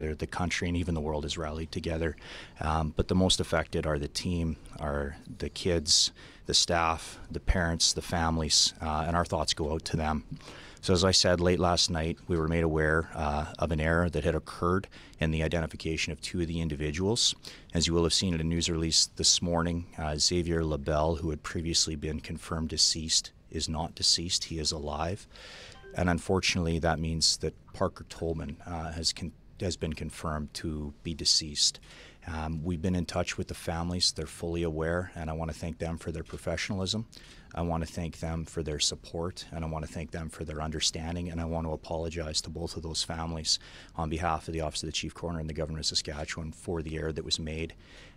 The country and even the world has rallied together. But the most affected are the team, are the kids, the staff, the parents, the families, and our thoughts go out to them. So as I said, late last night, we were made aware of an error that had occurred in the identification of two of the individuals. As you will have seen in a news release this morning, Xavier Labelle, who had previously been confirmed deceased, is not deceased. He is alive. And unfortunately, that means that Parker Tobin has been confirmed to be deceased. We've been in touch with the families. They're fully aware, and I want to thank them for their professionalism. I want to thank them for their support, and I want to thank them for their understanding, and I want to apologize to both of those families on behalf of the Office of the Chief Coroner and the Governor of Saskatchewan for the error that was made.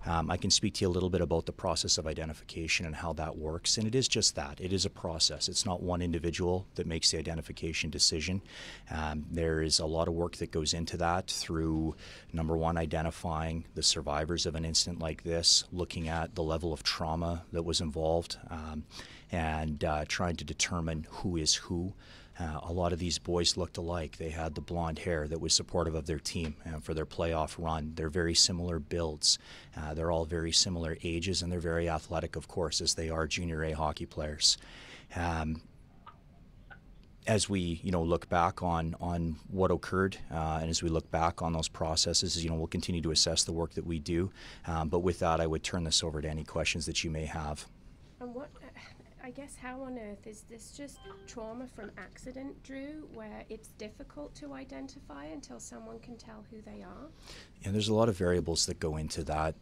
I can speak to you a little bit about the process of identification and how that works, and it is just that. It is a process. It's not one individual that makes the identification decision. There is a lot of work that goes into that through, number one, identifying the survivors of an incident like this, looking at the level of trauma that was involved, and trying to determine who is who. A lot of these boys looked alike. They had the blonde hair that was supportive of their team for their playoff run. They're very similar builds. They're all very similar ages, and they're very athletic, of course, as they are junior A hockey players. As we, look back on what occurred, and as we look back on those processes, we'll continue to assess the work that we do. But with that, I would turn this over to any questions that you may have. And I guess, how on earth is this just trauma from accident, Drew, where it's difficult to identify until someone can tell who they are? And there's a lot of variables that go into that.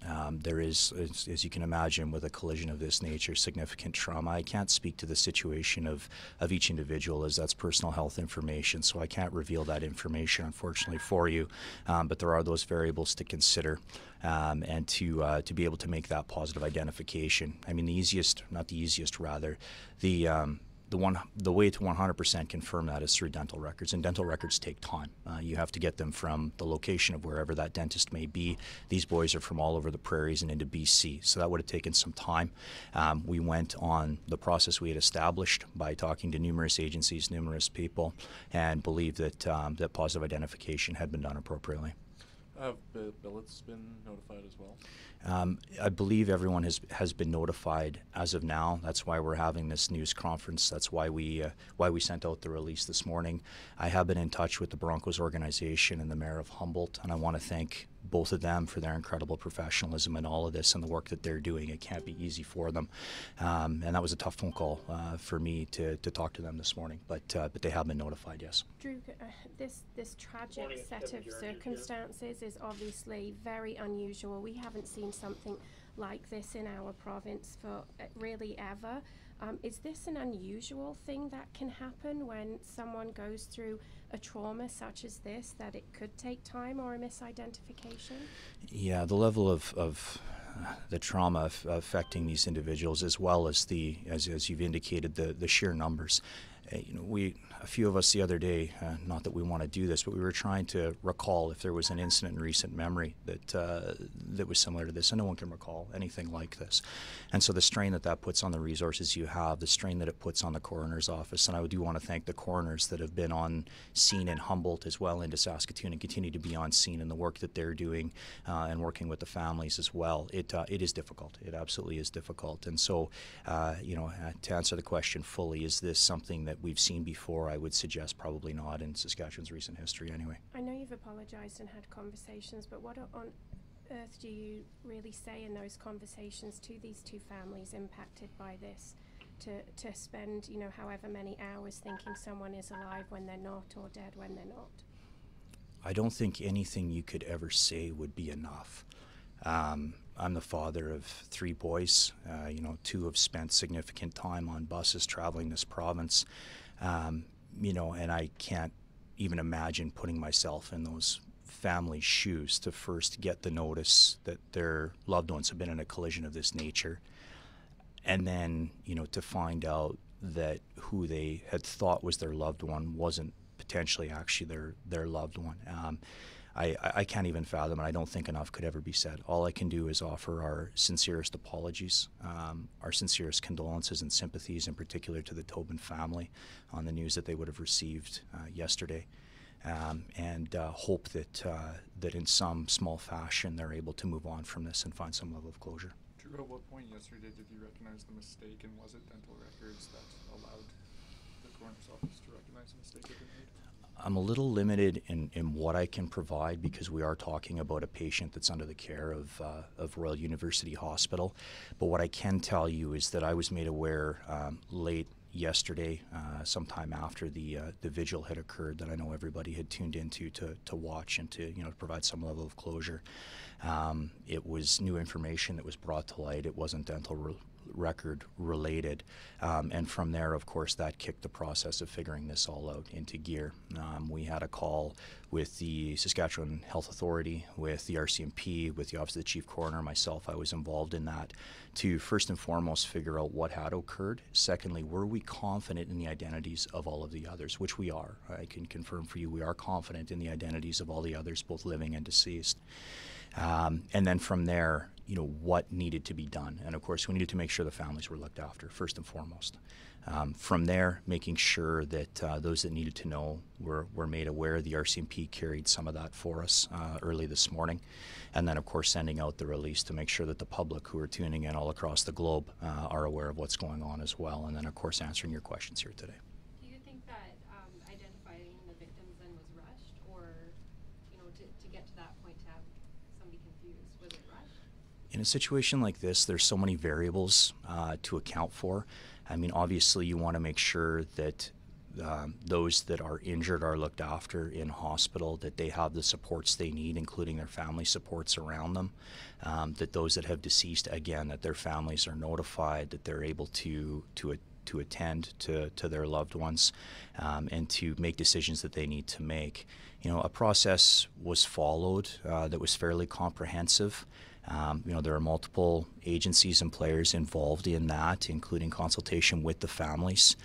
There is, as you can imagine, with a collision of this nature, significant trauma. I can't speak to the situation of each individual, as that's personal health information, so I can't reveal that information, unfortunately, for you. But there are those variables to consider, and to be able to make that positive identification. I mean, the way to 100% confirm that is through dental records, and dental records take time. You have to get them from the location of wherever that dentist may be. These boys are from all over the prairies and into BC, so that would have taken some time. We went on the process we had established by talking to numerous agencies, numerous people, and believed that that positive identification had been done appropriately. Have billets been notified as well? I believe everyone has been notified as of now. That's why we're having this news conference. That's why we sent out the release this morning. I have been in touch with the Broncos organization and the mayor of Humboldt, and I want to thank both of them for their incredible professionalism in all of this and the work that they're doing. It can't be easy for them, and that was a tough phone call for me to talk to them this morning. But they have been notified, yes. Drew, this tragic set of circumstances is obviously very unusual. We haven't seen something like this in our province for really ever. Is this an unusual thing that can happen when someone goes through a trauma such as this, that it could take time or a misidentification? Yeah, the level of the trauma affecting these individuals, as well as as you've indicated, the sheer numbers. A few of us the other day, not that we want to do this, but we were trying to recall if there was an incident in recent memory that was similar to this, and no one can recall anything like this. And so the strain that puts on the resources you have, the strain that it puts on the coroner's office, and I do want to thank the coroners that have been on scene in Humboldt as well into Saskatoon and continue to be on scene in the work that they're doing and working with the families as well. It is difficult. It absolutely is difficult. And so, to answer the question fully, is this something that we've seen before? I would suggest probably not in Saskatchewan's recent history anyway. I know you've apologized and had conversations, but what on earth do you really say in those conversations to these two families impacted by this, to spend, however many hours thinking someone is alive when they're not, or dead when they're not? I don't think anything you could ever say would be enough. I'm the father of 3 boys. 2 have spent significant time on buses traveling this province. And I can't even imagine putting myself in those families' shoes to first get the notice that their loved ones have been in a collision of this nature, and then, to find out that who they had thought was their loved one wasn't potentially actually their loved one. I can't even fathom, and I don't think enough could ever be said. All I can do is offer our sincerest apologies, our sincerest condolences and sympathies, in particular to the Tobin family, on the news that they would have received yesterday. and hope that that in some small fashion they're able to move on from this and find some level of closure. Drew, at what point yesterday did you recognize the mistake, and was it dental records that allowed the coroner's office to recognize the mistake that they made? I'm a little limited in what I can provide because we are talking about a patient that's under the care of Royal University Hospital. But what I can tell you is that I was made aware late yesterday, sometime after the vigil had occurred, that I know everybody had tuned into to watch and to provide some level of closure. It was new information that was brought to light. It wasn't dental record related, and from there, of course, that kicked the process of figuring this all out into gear. We had a call with the Saskatchewan Health Authority, with the RCMP, with the Office of the Chief Coroner. Myself, I was involved in that to first and foremost figure out what had occurred. Secondly, were we confident in the identities of all of the others, which we are. I can confirm for you we are confident in the identities of all the others, both living and deceased. And then from there, what needed to be done. And of course, we needed to make sure the families were looked after, first and foremost. From there, making sure that those that needed to know were made aware. The RCMP carried some of that for us early this morning. And then, of course, sending out the release to make sure that the public who are tuning in all across the globe are aware of what's going on as well. And then, of course, answering your questions here today. Do you think that identifying the victims then was rushed, or, to get to that point to have somebody confused, was it rushed? In a situation like this, there's so many variables to account for. I mean, obviously, you want to make sure that those that are injured are looked after in hospital, that they have the supports they need, including their family supports around them, that those that have deceased, again, that their families are notified, that they're able to attend to their loved ones, and to make decisions that they need to make. A process was followed that was fairly comprehensive. There are multiple agencies and players involved in that, including consultation with the families.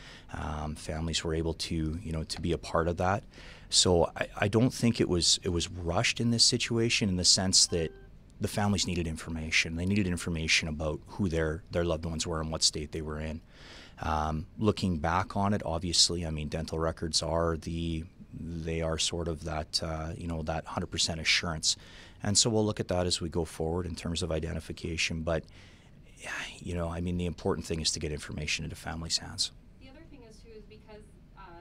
Families were able to be a part of that. So I don't think it was rushed in this situation, in the sense that the families needed information. They needed information about who their loved ones were and what state they were in. Looking back on it, obviously, I mean, dental records are sort of that, that 100% assurance. And so we'll look at that as we go forward in terms of identification. But, the important thing is to get information into families' hands. The other thing is, too, is because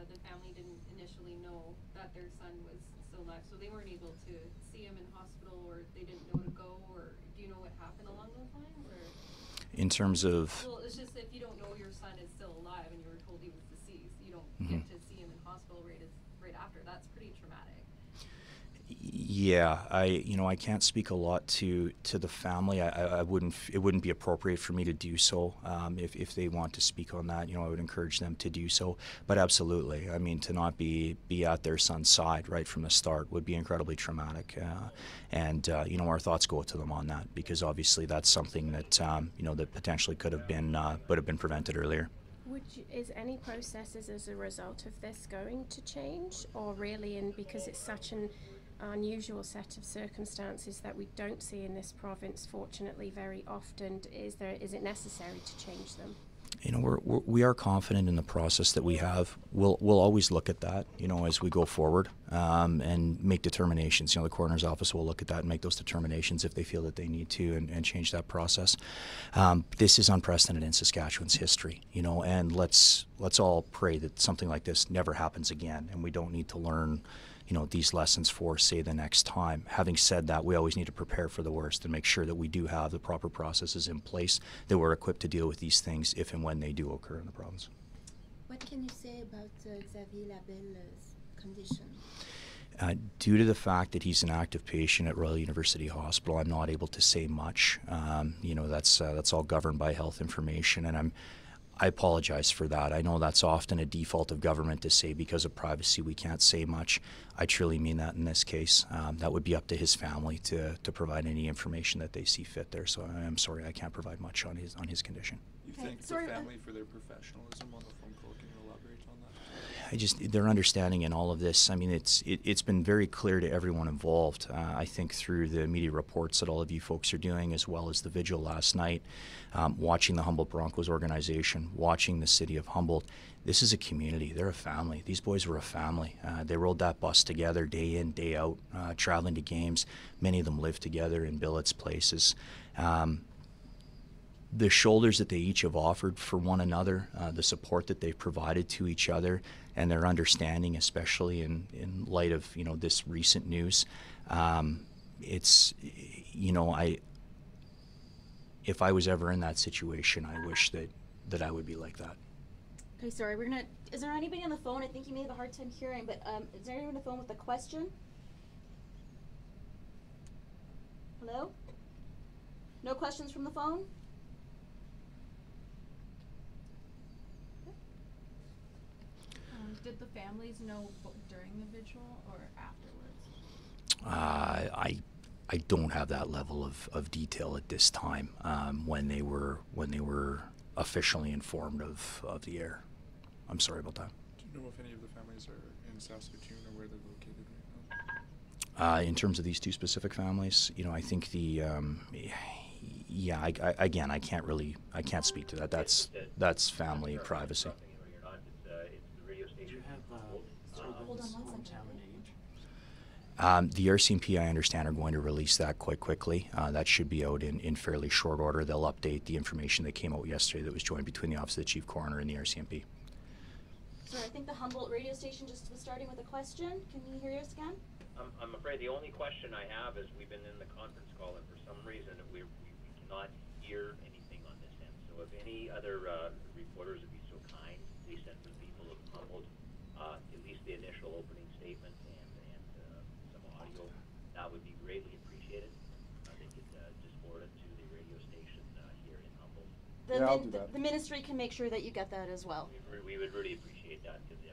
the family didn't initially know that their son was still alive, so they weren't able to see him in hospital, or they didn't know to go, or do you know what happened along those lines? Or? In terms of... Well, it's just if you don't know your son is still alive and you were told he was deceased, you don't Mm-hmm. get to see him in hospital right after. That's pretty traumatic. Yeah, I can't speak a lot to the family. It wouldn't be appropriate for me to do so. If they want to speak on that, I would encourage them to do so. But absolutely, I mean, to not be at their son's side right from the start would be incredibly traumatic. And our thoughts go out to them on that, because obviously that's something that that potentially would have been prevented earlier. Is any processes as a result of this going to change, or really, because it's such an unusual set of circumstances that we don't see in this province, fortunately, very often, is it necessary to change them? We are confident in the process that we have. We'll always look at that, as we go forward, and make determinations. The coroner's office will look at that and make those determinations if they feel that they need to, and change that process. This is unprecedented in Saskatchewan's history, and let's all pray that something like this never happens again, and we don't need to learn these lessons for, say, the next time. Having said that, we always need to prepare for the worst and make sure that we do have the proper processes in place, that we're equipped to deal with these things if and when they do occur in the province. What can you say about Xavier Labelle's condition? Due to the fact that he's an active patient at Royal University Hospital, I'm not able to say much. That's all governed by health information, and I apologize for that. I know that's often a default of government to say because of privacy we can't say much. I truly mean that in this case. That would be up to his family to provide any information that they see fit there. So I'm sorry I can't provide much on his condition. You thank the family for their professionalism on the phone call. Can you elaborate on their understanding in all of this. I mean, it's been very clear to everyone involved. I think through the media reports that all of you folks are doing, as well as the vigil last night, watching the Humboldt Broncos organization, watching the city of Humboldt. This is a community. They're a family. These boys were a family. They rode that bus together day in, day out, traveling to games. Many of them lived together in billets places. The shoulders that they each have offered for one another, the support that they've provided to each other, and their understanding, especially in light of this recent news. It's if I was ever in that situation, I wish that I would be like that. Okay, sorry. Is there anybody on the phone? I think you may have a hard time hearing, but is there anyone on the phone with a question? Hello? No questions from the phone? Did the families know during the vigil or afterwards? I don't have that level of detail at this time. When they were officially informed of the error. I'm sorry about that. Do you know if any of the families are in Saskatchewan or where they're located right now? In terms of these two specific families, I think I can't speak to that. That's family privacy. Hold on one second. The RCMP, I understand, are going to release that quite quickly. That should be out in fairly short order. They'll update the information that came out yesterday that was joined between the Office of the Chief Coroner and the RCMP. Sorry, I think the Humboldt radio station just was starting with a question. Can you hear us again? I'm afraid the only question I have is we've been in the conference call and for some reason we cannot hear anything on this end. So if any other reporters would be so kind, they send the people of Humboldt at least the initial opening statement and some audio, that would be greatly appreciated. They could just forward it to the radio station here in Humboldt. I'll do that. The ministry can make sure that you get that as well. We would really appreciate that because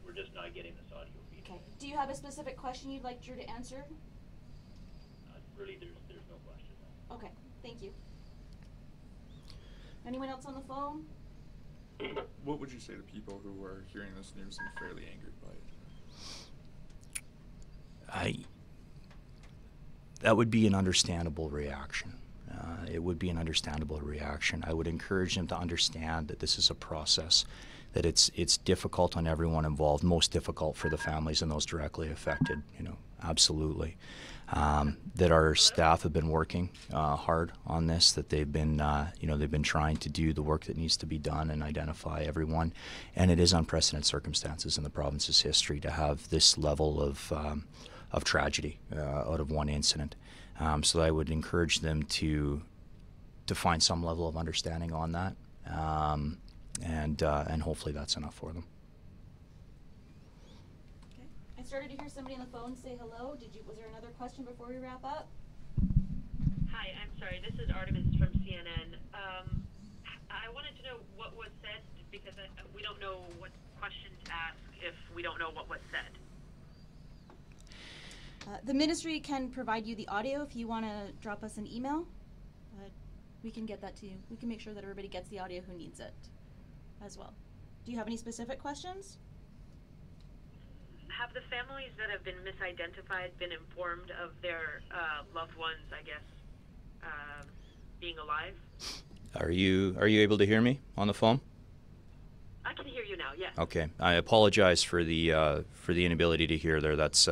we're just not getting this audio feed. Okay. Do you have a specific question you'd like Drew to answer? Really, there's no question. Okay, thank you. Anyone else on the phone? What would you say to people who are hearing this news and fairly angered by it? That would be an understandable reaction. It would be an understandable reaction. I would encourage them to understand that this is a process, that it's difficult on everyone involved, most difficult for the families and those directly affected, absolutely. That our staff have been working hard on this, that they've been trying to do the work that needs to be done and identify everyone. And it is unprecedented circumstances in the province's history to have this level of tragedy out of one incident. So I would encourage them to find some level of understanding on that, and hopefully that's enough for them. Okay. I started to hear somebody on the phone say hello. Was there another question before we wrap up? Hi, I'm sorry. This is Artemis from CNN. I wanted to know what was said because we don't know what question to ask if we don't know what was said. The ministry can provide you the audio if you want to drop us an email. We can get that to you. We can make sure that everybody gets the audio who needs it as well. Do you have any specific questions? Have the families that have been misidentified been informed of their loved ones, I guess, being alive? Are you able to hear me on the phone? I can hear you now, yes. Okay. I apologize for the inability to hear there. That's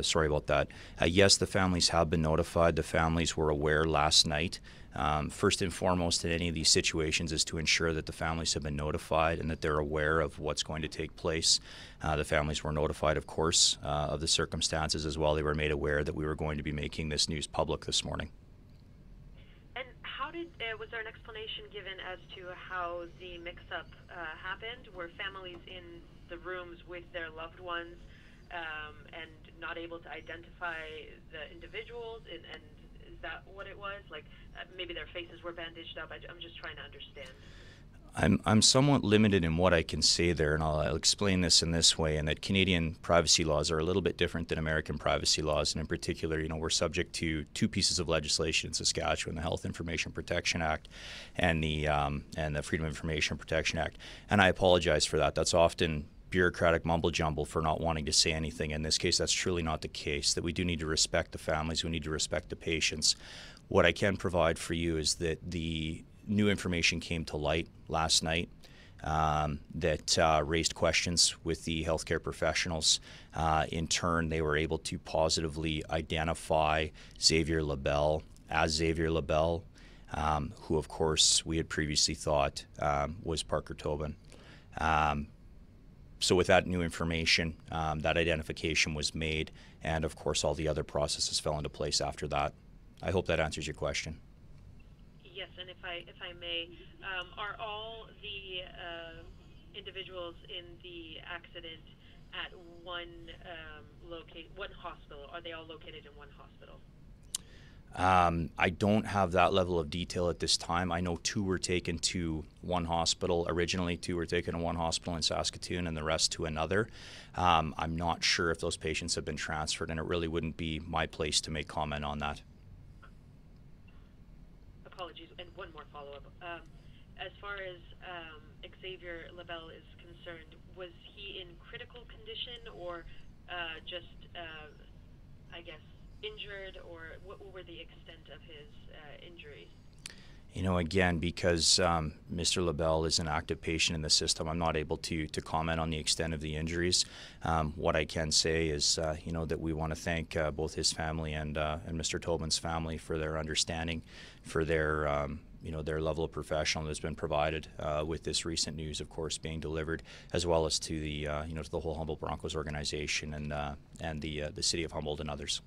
sorry about that. Yes, the families have been notified. The families were aware last night. First and foremost in any of these situations is to ensure that the families have been notified and that they're aware of what's going to take place. The families were notified, of course, of the circumstances as well. They were made aware that we were going to be making this news public this morning. And how was there an explanation given as to how the mix-up happened? Were families in the rooms with their loved ones and not able to identify the individuals, and is that what it was? Like maybe their faces were bandaged up. I'm just trying to understand. I'm somewhat limited in what I can say there, and I'll explain this in this way, and that Canadian privacy laws are a little bit different than American privacy laws, and in particular, we're subject to two pieces of legislation in Saskatchewan, the Health Information Protection Act and the Freedom of Information Protection Act. And I apologize for that. That's often bureaucratic mumble jumble for not wanting to say anything. In this case, that's truly not the case, that we do need to respect the families, we need to respect the patients. What I can provide for you is that the new information came to light last night that raised questions with the healthcare professionals. In turn, they were able to positively identify Xavier Labelle as Xavier Labelle, who, of course, we had previously thought was Parker Tobin. So with that new information, that identification was made, and of course all the other processes fell into place after that. I hope that answers your question. Yes, and if I may, are all the individuals in the accident at one hospital? Are they all located in one hospital? I don't have that level of detail at this time. I know 2 were taken to one hospital. Originally, 2 were taken to one hospital in Saskatoon and the rest to another. I'm not sure if those patients have been transferred, and it really wouldn't be my place to make comment on that. Apologies, and one more follow-up. As far as Xavier Labelle is concerned, was he in critical condition or just, I guess, injured, or what were the extent of his injuries? You know, again, because Mr. Labelle is an active patient in the system, I'm not able to comment on the extent of the injuries. What I can say is, you know, that we want to thank both his family and Mr. Tobin's family for their understanding, for their you know, their level of professionalism that's been provided with this recent news, of course, being delivered, as well as to the you know, to the whole Humboldt Broncos organization and the city of Humboldt and others.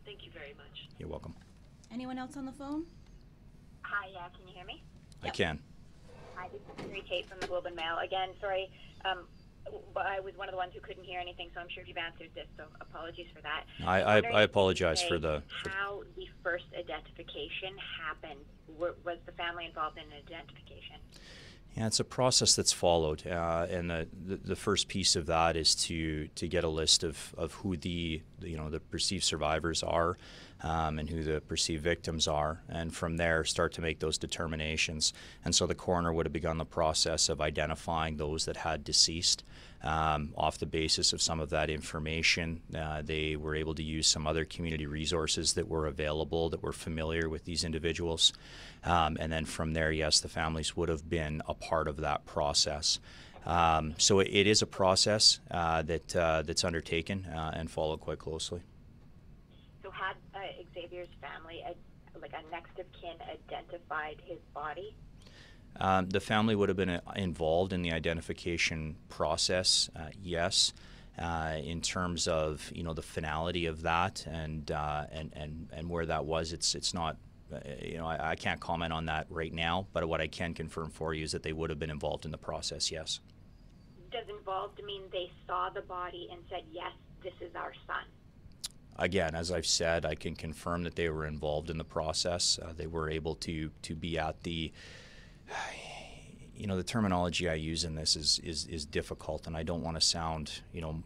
Thank you very much. You're welcome. Anyone else on the phone? Hi, can you hear me? I can. Hi, this is Mary Tate from the Globe and Mail. Again, sorry, I was one of the ones who couldn't hear anything, so I'm sure you've answered this, so apologies for that. I apologize for the... How the first identification happened. Was the family involved in identification? Yeah, it's a process that's followed, and the first piece of that is to get a list of who the you know, the perceived survivors are, and who the perceived victims are, and from there start to make those determinations. And so the coroner would have begun the process of identifying those that had deceased. Off the basis of some of that information, they were able to use some other community resources that were available, that were familiar with these individuals. And then from there, yes, the families would have been a part of that process. So it is a process that's undertaken and followed quite closely. So had Xavier's family, like a next of kin, identified his body? The family would have been involved in the identification process, yes. In terms of, you know, the finality of that and where that was, it's not, you know, I can't comment on that right now, but what I can confirm for you is that they would have been involved in the process, yes. Does involved mean they saw the body and said, yes, this is our son? Again, as I've said, I can confirm that they were involved in the process. They were able to be at the, you know, the terminology I use in this is difficult, and I don't want to sound, you know,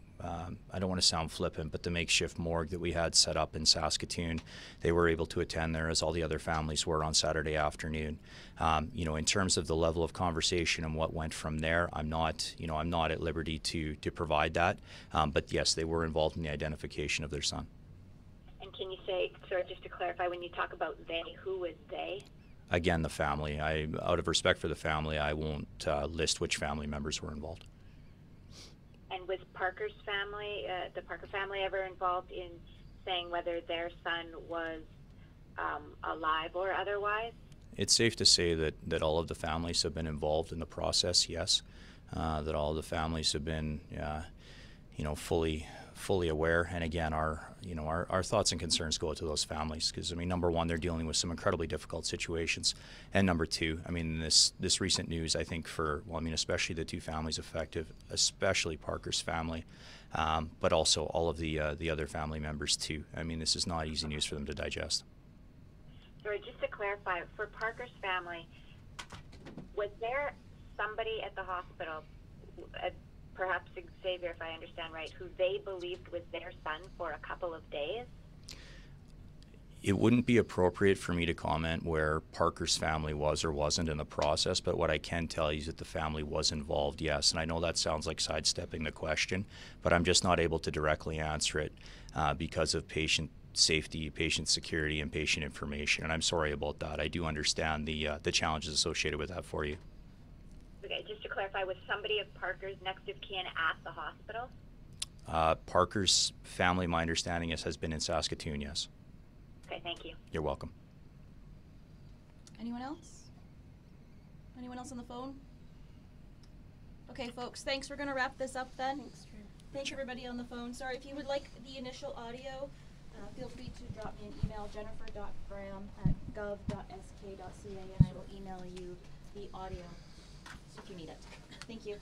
I don't want to sound flippant, but the makeshift morgue that we had set up in Saskatoon, they were able to attend there as all the other families were on Saturday afternoon. You know, in terms of the level of conversation and what went from there, I'm not at liberty to provide that, but yes, they were involved in the identification of their son. And can you say, sort of just to clarify, when you talk about they, who is they? Again, the family. Out of respect for the family, I won't list which family members were involved. And was Parker's family, the Parker family, ever involved in saying whether their son was alive or otherwise? It's safe to say that all of the families have been involved in the process, yes. That all of the families have been, you know, fully aware. And again, our thoughts and concerns go out to those families, because I mean, number one, they're dealing with some incredibly difficult situations, and number two, I mean, this recent news, I think especially the two families affected, especially Parker's family, but also all of the other family members too. I mean, this is not easy news for them to digest. Sorry, just to clarify, for Parker's family, was there somebody at the hospital, perhaps Xavier, if I understand right, who they believed was their son for a couple of days? It wouldn't be appropriate for me to comment where Parker's family was or wasn't in the process, but what I can tell you is that the family was involved, yes. And I know that sounds like sidestepping the question, but I'm just not able to directly answer it because of patient safety, patient security, and patient information. And I'm sorry about that. I do understand the challenges associated with that for you. Okay, just to clarify, was somebody of Parker's next of kin at the hospital? Parker's family, my understanding is, has been in Saskatoon, yes. Okay, thank you. You're welcome. Anyone else? Anyone else on the phone? Okay, folks, thanks. We're going to wrap this up then. Thanks, everybody on the phone. Sorry, if you would like the initial audio, feel free to drop me an email, jennifer.graham@gov.sk.ca, and I will email you the audio if you need it. Thank you.